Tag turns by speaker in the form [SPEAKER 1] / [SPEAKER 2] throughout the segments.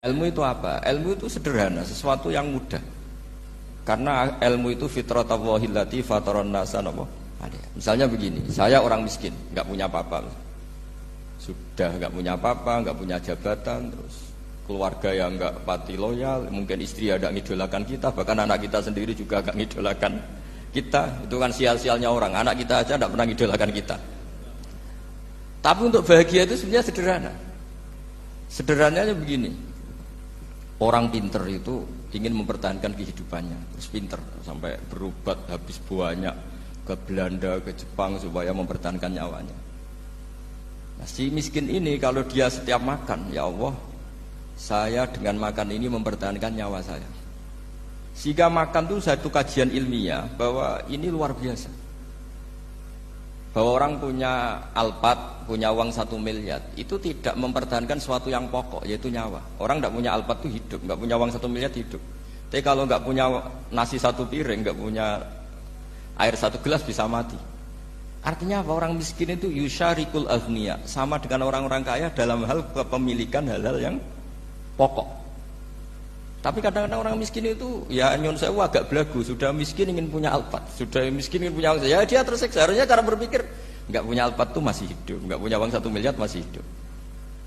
[SPEAKER 1] Ilmu itu apa? Ilmu itu sederhana, sesuatu yang mudah. Karena ilmu itu fitratallahi allati fataran nasa alaiha. Misalnya begini, saya orang miskin, nggak punya apa-apa. Sudah nggak punya apa-apa, nggak punya jabatan, terus keluarga yang nggak pati loyal, mungkin istri ada ngidolakan kita, bahkan anak kita sendiri juga nggak ngidolakan kita. Itu kan sial-sialnya orang, anak kita aja nggak pernah ngidolakan kita. Tapi untuk bahagia itu sebenarnya sederhana. Sederhananya begini, orang pinter itu ingin mempertahankan kehidupannya, terus pinter sampai berobat habis banyak ke Belanda, ke Jepang supaya mempertahankan nyawanya. Nah, si miskin ini kalau dia setiap makan, ya Allah, saya dengan makan ini mempertahankan nyawa saya. Sehingga makan itu satu kajian ilmiah bahwa ini luar biasa. Bahwa orang punya Alphard, punya uang 1 miliar, itu tidak mempertahankan sesuatu yang pokok, yaitu nyawa. Orang tidak punya Alphard itu hidup, nggak punya uang 1 miliar hidup. Tapi kalau nggak punya nasi 1 piring, nggak punya air 1 gelas bisa mati. Artinya apa? Orang miskin itu yusyarikul aghniya, sama dengan orang-orang kaya dalam hal kepemilikan hal-hal yang pokok. Tapi kadang-kadang orang miskin itu ya nyon sewu agak belagu, sudah miskin ingin punya Alphard, sudah miskin ingin punya uang, ya dia tersiksa. Harusnya cara berpikir nggak punya Alphard tuh masih hidup, nggak punya uang 1 miliar masih hidup.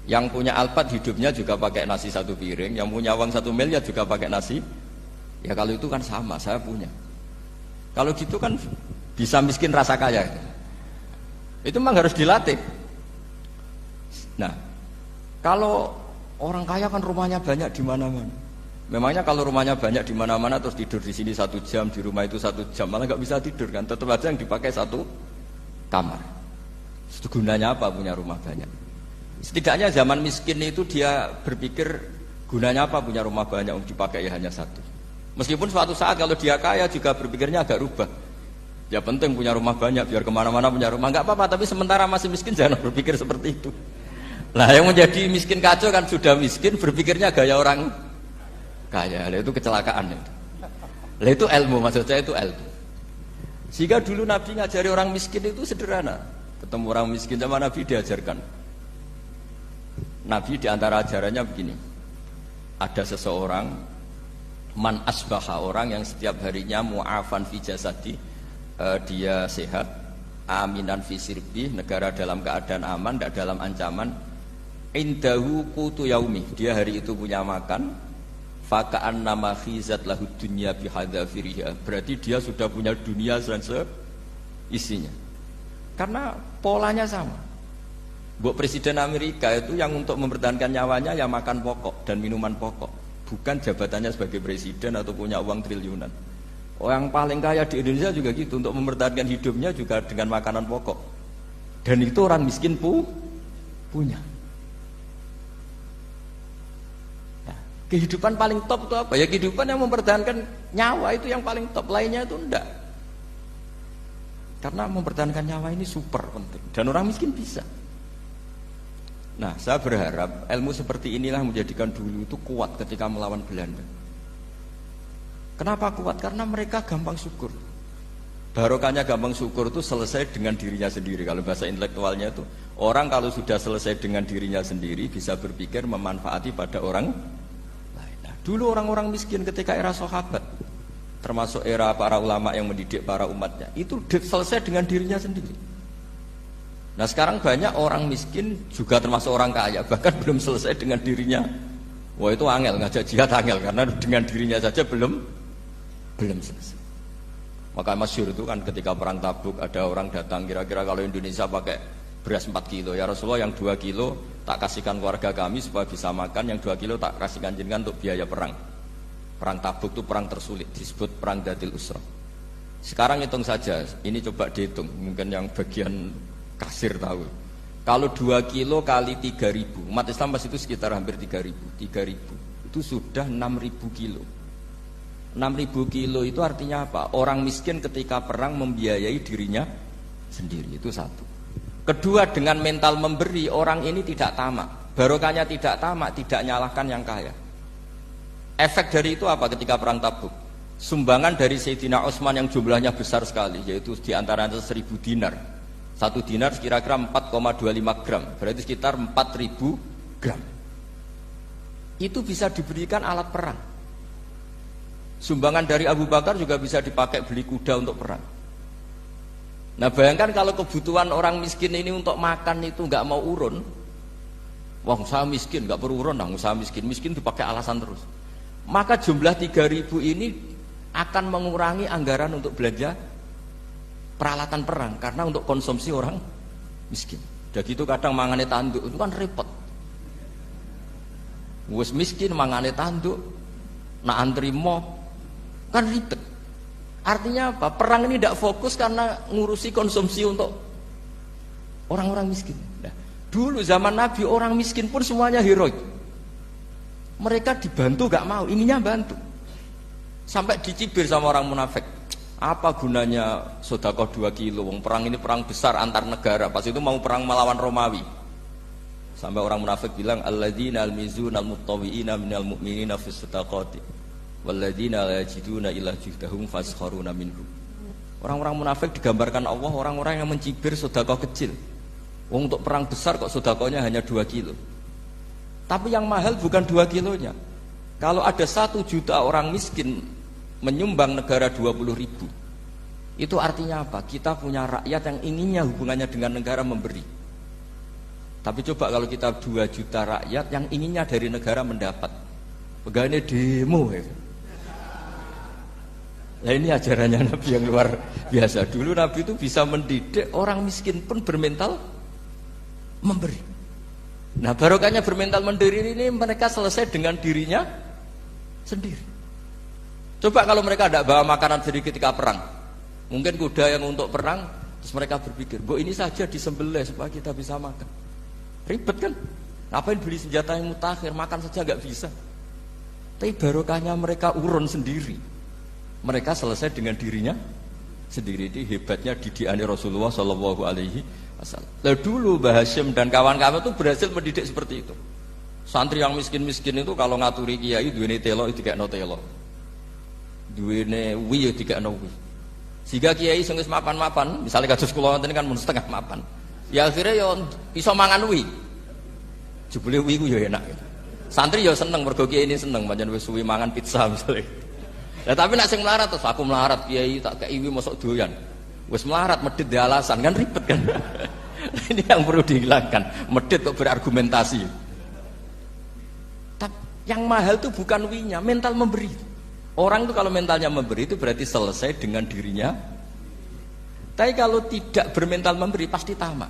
[SPEAKER 1] Yang punya Alphard hidupnya juga pakai nasi 1 piring, yang punya uang 1 miliar juga pakai nasi. Ya kalau itu kan sama, saya punya. Kalau gitu kan bisa miskin rasa kaya. Itu memang harus dilatih. Nah, kalau orang kaya kan rumahnya banyak di mana-mana. Memangnya kalau rumahnya banyak di mana-mana terus tidur di sini 1 jam, di rumah itu 1 jam, malah nggak bisa tidur kan? Tetap aja yang dipakai 1 kamar. Itu gunanya apa punya rumah banyak? Setidaknya zaman miskin itu dia berpikir gunanya apa punya rumah banyak untuk dipakai ya hanya 1. Meskipun suatu saat kalau dia kaya juga berpikirnya agak rubah. Ya penting punya rumah banyak biar kemana-mana punya rumah, nggak apa-apa. Tapi sementara masih miskin jangan berpikir seperti itu. Nah yang menjadi miskin kacau kan sudah miskin berpikirnya gaya orang kaya. Itu kecelakaan itu. Lah itu ilmu, maksud saya itu ilmu. Sehingga dulu Nabi ngajari orang miskin itu sederhana. Ketemu orang miskin sama Nabi diajarkan. Nabi diantara ajarannya begini. Ada seseorang man asbaha, orang yang setiap harinya mu'afan fi jasadi, dia sehat, aminan fi sirbi, negara dalam keadaan aman, tidak dalam ancaman, indahu qutu yaumi, dia hari itu punya makan, faka'an nama khizat lahu dunya bihadzafiriha, berarti dia sudah punya dunia dan isinya. Karena polanya sama. Buat Presiden Amerika itu yang untuk mempertahankan nyawanya ya makan pokok dan minuman pokok, bukan jabatannya sebagai presiden atau punya uang triliunan. Orang paling kaya di Indonesia juga gitu, untuk mempertahankan hidupnya juga dengan makanan pokok. Dan itu orang miskin punya. Nah, kehidupan paling top itu apa? Ya kehidupan yang mempertahankan nyawa itu yang paling top, lainnya itu enggak. Karena mempertahankan nyawa ini super penting. Dan orang miskin bisa. Nah, saya berharap ilmu seperti inilah menjadikan dulu itu kuat ketika melawan Belanda. Kenapa kuat? Karena mereka gampang syukur. Barokahnya gampang syukur itu selesai dengan dirinya sendiri. Kalau bahasa intelektualnya itu, orang kalau sudah selesai dengan dirinya sendiri bisa berpikir memanfaati pada orang lain. Nah, dulu orang-orang miskin ketika era sahabat, termasuk era para ulama yang mendidik para umatnya, itu selesai dengan dirinya sendiri. Nah sekarang banyak orang miskin juga termasuk orang kaya, bahkan belum selesai dengan dirinya. Wah itu angel, ngajak jihad angel, karena dengan dirinya saja belum selesai. Maka masyhur itu kan ketika perang Tabuk ada orang datang, kira-kira kalau Indonesia pakai beras 4 kilo, ya Rasulullah yang 2 kilo tak kasihkan keluarga kami supaya bisa makan, yang 2 kilo tak kasihkan jenengan untuk biaya perang. Perang Tabuk itu perang tersulit, disebut perang Dhatil Usra. Sekarang hitung saja, ini coba dihitung, mungkin yang bagian kasir tahu. Kalau 2 kilo kali 3.000, umat Islam pas itu sekitar hampir 3.000. 3.000 itu sudah 6.000 kilo. 6.000 kilo itu artinya apa? Orang miskin ketika perang membiayai dirinya sendiri, itu satu. Kedua, dengan mental memberi, orang ini tidak tamak. Barokahnya tidak tamak, tidak nyalahkan yang kaya. Efek dari itu apa ketika perang Tabuk? Sumbangan dari Sayyidina Utsman yang jumlahnya besar sekali, yaitu diantaranya 1.000 dinar. 1 dinar kira-kira 4,25 gram, berarti sekitar 4.000 gram. itu bisa diberikan alat perang. Sumbangan dari Abu Bakar juga bisa dipakai beli kuda untuk perang. Nah bayangkan kalau kebutuhan orang miskin ini untuk makan itu nggak mau urun, wah usaha miskin nggak perlu urun, nah usaha miskin dipakai alasan terus. Maka jumlah 3.000 ini akan mengurangi anggaran untuk belanja peralatan perang karena untuk konsumsi orang miskin. Jadi itu kadang mangane tanduk itu kan repot. Wes miskin mangane tanduk, nak antri mob kan ribet. Artinya apa? Perang ini tidak fokus karena ngurusi konsumsi untuk orang-orang miskin. Nah, dulu zaman Nabi orang miskin pun semuanya heroik. Mereka dibantu gak mau, ininya bantu. Sampai dicibir sama orang munafik. Apa gunanya sedekah 2 kilo? Wong perang ini perang besar antar negara. Pas itu mau perang melawan Romawi. Sampai orang munafik bilang alladzina almizuna almuttawiina minal mu'minina fis sadaqati walladzina la yajiduna illa juhdahum faskharuna minhum. Orang-orang munafik digambarkan Allah orang-orang yang mencibir sedekah kecil. Wong untuk perang besar kok sedekahnya hanya 2 kilo. Tapi yang mahal bukan 2 kilonya. Kalau ada 1 juta orang miskin menyumbang negara 20.000, itu artinya apa? Kita punya rakyat yang inginnya hubungannya dengan negara memberi. Tapi coba kalau kita 2 juta rakyat yang inginnya dari negara mendapat, pegawainya demo ya. Nah ini ajarannya Nabi yang luar biasa. Dulu Nabi itu bisa mendidik orang miskin pun bermental memberi. Nah barokahnya bermental memberi ini mereka selesai dengan dirinya sendiri. Coba kalau mereka tidak bawa makanan sedikit ketika perang, mungkin kuda yang untuk perang, terus mereka berpikir, bu ini saja disembelih supaya kita bisa makan. Ribet kan? Ngapain beli senjata yang mutakhir, makan saja nggak bisa. Tapi barokahnya mereka urun sendiri. Mereka selesai dengan dirinya sendiri. Itu hebatnya didikan Rasulullah Shallallahu Alaihi Wasallam. Lalu dulu Mbah Hasyim dan kawan-kawan itu berhasil mendidik seperti itu. Santri yang miskin-miskin itu kalau ngaturi kiai duwene telo itu kayak no telo, duwene wi itu kayak no wi. Sehingga kiai sing wis mapan-mapan, misalnya kados kula ngoten kan mun setengah mapan. Ya akhirnya yo iso mangan wi. Jebule wi ku yo enak. Santri yo seneng mergo kiai ini seneng pancen wis suwi mangan pizza misalnya. Nah, tapi nak sing melarat terus aku melarat kiai tak kei wi mosok doyan. Wis melarat medhit di alasan kan ribet kan. Ini yang perlu dihilangkan. Medhit kok berargumentasi. Tapi yang mahal itu bukan winya, mental memberi. Orang itu kalau mentalnya memberi itu berarti selesai dengan dirinya. Tapi kalau tidak bermental memberi pasti tamak.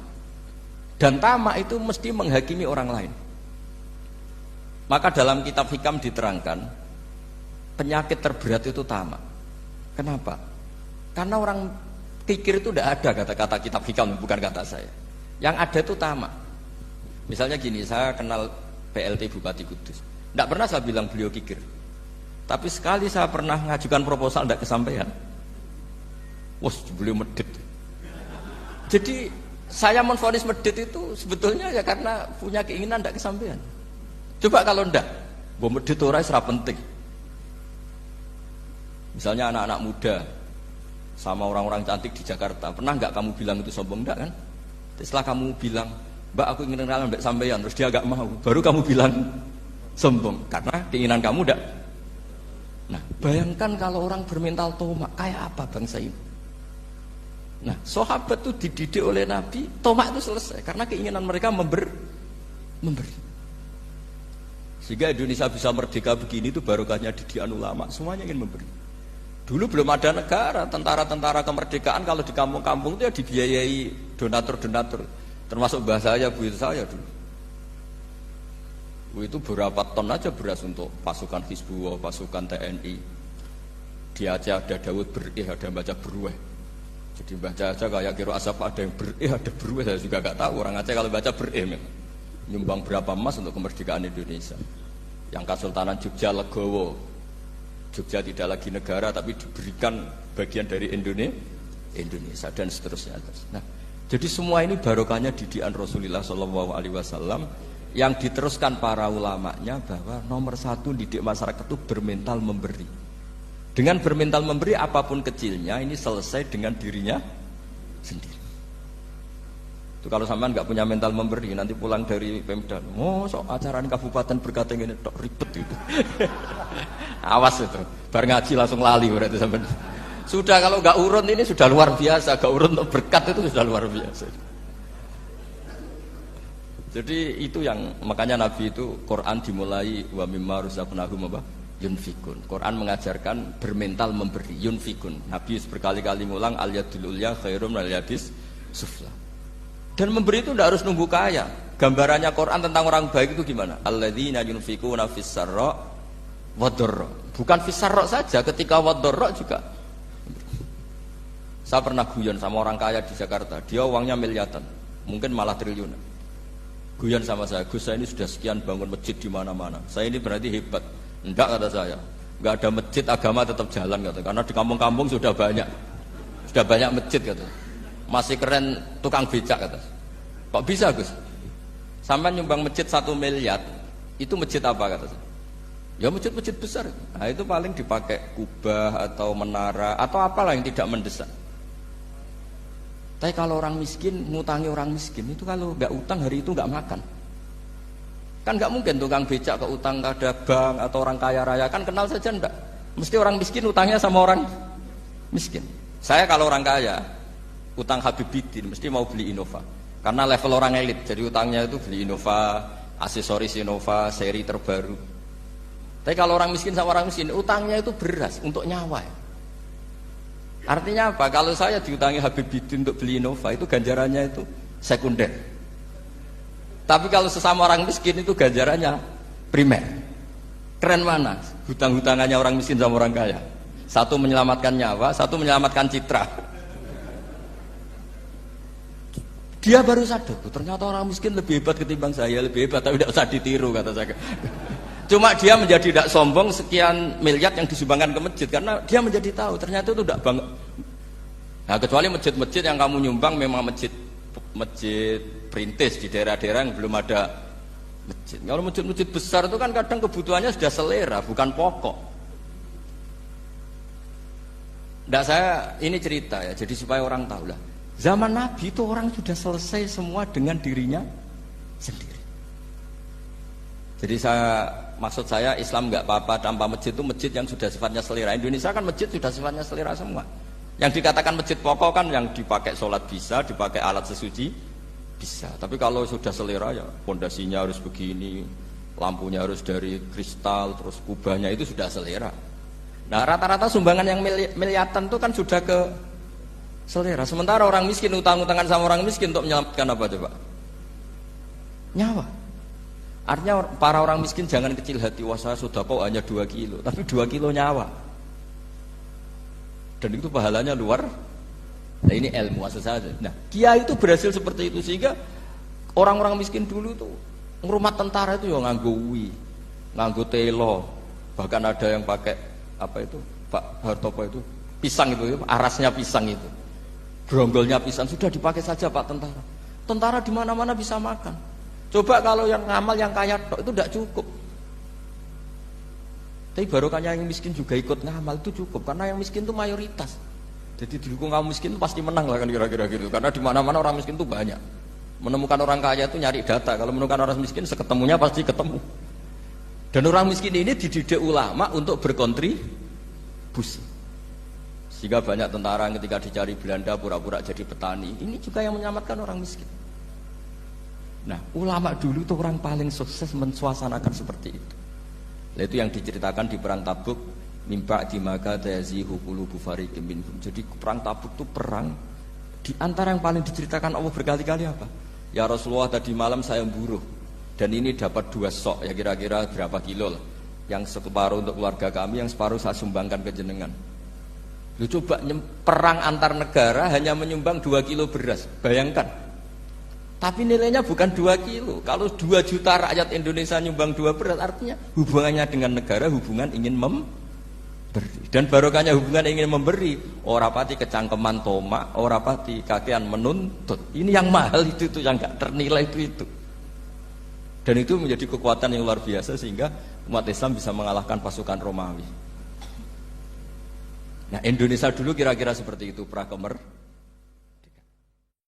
[SPEAKER 1] Dan tamak itu mesti menghakimi orang lain. Maka dalam kitab Hikam diterangkan penyakit terberat itu tamak. Kenapa? Karena orang pikir itu tidak ada kata-kata kitab Hikam, bukan kata saya. Yang ada itu tamak. Misalnya gini, saya kenal PLT Bupati Kudus. Tidak pernah saya bilang beliau kikir. Tapi sekali saya pernah ngajukan proposal tidak kesampaian. Wah, beliau medit. Jadi saya menvonis medit itu sebetulnya ya karena punya keinginan tidak kesampaian. Coba kalau tidak, gue medit orang serap penting. Misalnya anak-anak muda sama orang-orang cantik di Jakarta, pernah nggak kamu bilang itu sombong? Enggak kan? Setelah kamu bilang, Mbak aku ingin kenalan Mbak sampean, terus dia agak mau, baru kamu bilang sombong karena keinginan kamu enggak. Nah, bayangkan kalau orang bermental tomak, kayak apa bangsa ini? Nah, sahabat itu dididik oleh Nabi, tomak itu selesai karena keinginan mereka memberi. Sehingga Indonesia bisa merdeka begini itu barokahnya didikan ulama, semuanya ingin memberi. Dulu belum ada negara, tentara-tentara kemerdekaan kalau di kampung-kampung itu ya dibiayai donatur-donatur. Termasuk bahasa saya, bu itu saya dulu. Bu itu berapa ton aja beras untuk pasukan Hizbullah, pasukan TNI. Di Aceh ada Daud berih, ada yang baca berueh. Jadi baca aja kayak kira asap ada yang berih, ada berueh. Saya juga gak tahu orang Aceh kalau baca berih. Nyumbang berapa emas untuk kemerdekaan Indonesia. Yang Kesultanan Jogja Legowo. Jogja tidak lagi negara tapi diberikan bagian dari Indonesia dan seterusnya. Nah, jadi semua ini barokahnya didikan Rasulullah SAW yang diteruskan para ulamanya bahwa nomor 1 didik masyarakat itu bermental memberi. Dengan bermental memberi apapun kecilnya ini selesai dengan dirinya sendiri. Itu kalau sampean nggak punya mental memberi, nanti pulang dari Pemda, sok acara kabupaten berkata ini tok ribet itu. Awas itu, bar ngaji langsung lali berarti sampean. Sudah kalau nggak urun ini sudah luar biasa, nggak urun untuk berkat itu sudah luar biasa. Jadi itu yang makanya Nabi itu Quran dimulai wa mimma razaqnahum apa? Yunfikun. Quran mengajarkan bermental memberi, yunfikun. Nabi berkali-kali ngulang al yadul ulya khairum minal yadis sufla. Dan memberi itu tidak harus nunggu kaya. Gambarannya Quran tentang orang baik itu gimana? Alladzina yunfikuna fis sarra wad dharra. Bukan fis sarra saja, ketika wad dharra juga. Saya pernah guyon sama orang kaya di Jakarta, dia uangnya miliaran, mungkin malah triliunan. Guyon sama saya, Gus saya ini sudah sekian bangun masjid di mana-mana. Saya ini berarti hebat. Enggak kata saya, enggak ada masjid agama tetap jalan kata. Karena di kampung-kampung sudah banyak masjid kata. Masih keren tukang becak kata. Kok bisa Gus? Sampai nyumbang masjid 1 miliar, itu masjid apa kata saya? Ya masjid-masjid besar. Nah itu paling dipakai kubah atau menara atau apalah yang tidak mendesak. Tapi kalau orang miskin, ngutangi orang miskin itu kalau nggak utang hari itu nggak makan. Kan nggak mungkin tukang becak ke utang ada bank atau orang kaya raya kan kenal saja enggak. Mesti orang miskin utangnya sama orang miskin. Saya kalau orang kaya utang Habibidin mesti mau beli Innova. Karena level orang elit, jadi utangnya itu beli Innova, aksesoris Innova, seri terbaru. Tapi kalau orang miskin sama orang miskin utangnya itu beras untuk nyawa. Artinya apa? Kalau saya diutangi Habibidin untuk beli Innova itu ganjarannya itu sekunder. Tapi kalau sesama orang miskin itu ganjarannya primer. Keren mana? Hutang-hutangannya orang miskin sama orang kaya. Satu menyelamatkan nyawa, satu menyelamatkan citra. Dia baru sadar, ternyata orang miskin lebih hebat ketimbang saya, lebih hebat tapi tidak usah ditiru kata saya. Cuma dia menjadi tidak sombong sekian miliar yang disumbangkan ke masjid karena dia menjadi tahu ternyata itu tidak banget. Nah kecuali masjid-masjid yang kamu nyumbang memang masjid perintis di daerah-daerah yang belum ada masjid. Kalau masjid-masjid besar itu kan kadang kebutuhannya sudah selera bukan pokok. Nah saya ini cerita ya jadi supaya orang tahu lah. Zaman Nabi itu orang sudah selesai semua dengan dirinya sendiri. Jadi maksud saya Islam nggak apa-apa tanpa masjid itu masjid yang sudah sifatnya selera. Indonesia kan masjid sudah sifatnya selera semua. Yang dikatakan masjid pokok kan yang dipakai sholat bisa, dipakai alat sesuci bisa. Tapi kalau sudah selera ya pondasinya harus begini, lampunya harus dari kristal, terus kubahnya itu sudah selera. Nah rata-rata sumbangan yang miliatan itu kan sudah ke selera. Sementara orang miskin utang-utangan sama orang miskin untuk menyelamatkan apa coba? Nyawa. Artinya para orang miskin jangan kecil hati, wah saya sudah kok hanya 2 kilo, tapi 2 kilo nyawa. Dan itu pahalanya luar. Nah ini ilmu asal saja. Nah kiai itu berhasil seperti itu sehingga orang-orang miskin dulu tuh rumah tentara itu ya nganggo wi, nganggo telo, bahkan ada yang pakai apa itu Pak Hartopo itu pisang itu, arasnya pisang itu, gronggolnya pisang sudah dipakai saja Pak tentara. Tentara di mana-mana bisa makan. Coba kalau yang ngamal yang kaya itu tidak cukup. Tapi barokahnya yang miskin juga ikut ngamal itu cukup karena yang miskin itu mayoritas. Jadi didukung kaum miskin itu pasti menang lah kan kira-kira gitu. Karena di mana-mana orang miskin itu banyak. Menemukan orang kaya itu nyari data. Kalau menemukan orang miskin seketemunya pasti ketemu. Dan orang miskin ini dididik ulama untuk berkontribusi. Sehingga banyak tentara yang ketika dicari Belanda pura-pura jadi petani. Ini juga yang menyelamatkan orang miskin. Nah, ulama dulu itu orang paling sukses mensuasanakan seperti itu. Itu yang diceritakan di perang Tabuk, mimpa di maka tayazihu qulubu fariqim minhum. Jadi perang Tabuk itu perang di antara yang paling diceritakan Allah berkali-kali apa? Ya Rasulullah tadi malam saya buruh dan ini dapat 2 sok ya kira-kira berapa kilo lah. Yang separuh untuk keluarga kami, yang separuh saya sumbangkan ke jenengan. Lu coba perang antar negara hanya menyumbang 2 kilo beras, bayangkan. Tapi nilainya bukan 2 kilo. Kalau 2 juta rakyat Indonesia nyumbang 2 beras, artinya hubungannya dengan negara hubungan ingin memberi. Dan barokahnya hubungan ingin memberi, ora pati kecangkeman tomak, ora pati kakean menuntut. Ini yang mahal itu yang nggak ternilai itu. Dan itu menjadi kekuatan yang luar biasa sehingga umat Islam bisa mengalahkan pasukan Romawi. Nah Indonesia dulu kira-kira seperti itu pra-kemerdekaan.